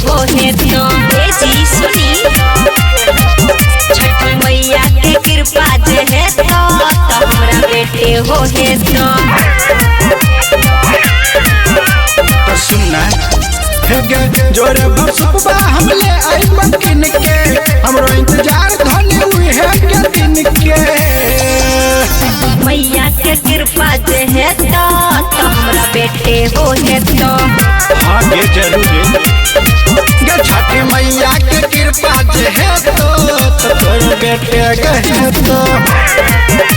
हो है तो जी सुनी छठी मैया के कृपा जे है तो हमरा बेटे हो है तो सुनना जोरे बरसुबा हमले आई बकिन के हमरो इंतजार धने हुई है के दिन के मैया के कृपा जे है तो हमरा बेटे हो है तो हाँ ये जरूर गे छठी मैया के कृपा जे है तो तोर बेटे गए तो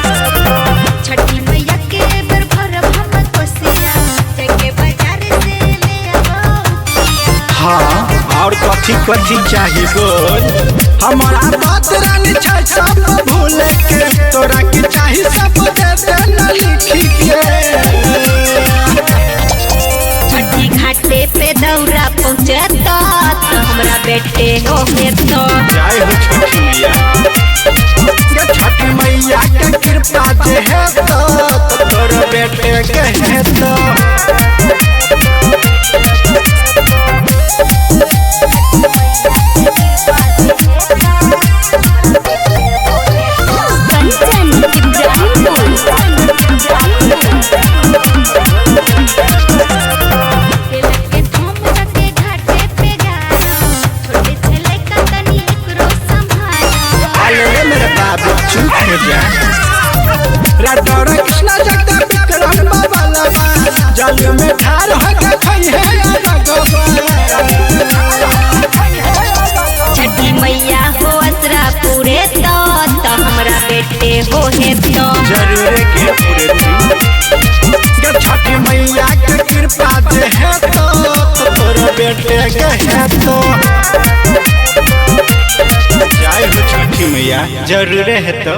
छठी मैया के बरभर हम कोसिया के बाजार से ले आओ। हाँ और कथी कथी चाहिए बोल हमारा बात रानी छै सब भूल के तोरा के चाही सब दे दे न लिखी के छठी घाटे पे दौरा पहुँचे तो हमरा बेटे हो है तो जय हो छठी मैया ये छठी मैया के कृपा जे है तो तोर बेटे के है तो मेरे बाबू चुप हो जा राडोर कृष्णा जगदा विक्रम बाबा जल में ठार हो के खई है छठी मैया हो असरा पूरे तो हमरा बेटे हो है तो जरूर के पूरे छठी मैया के कृपा जे है तो तोर बेटे के है तो जय हो छठी मैया जरूर है तो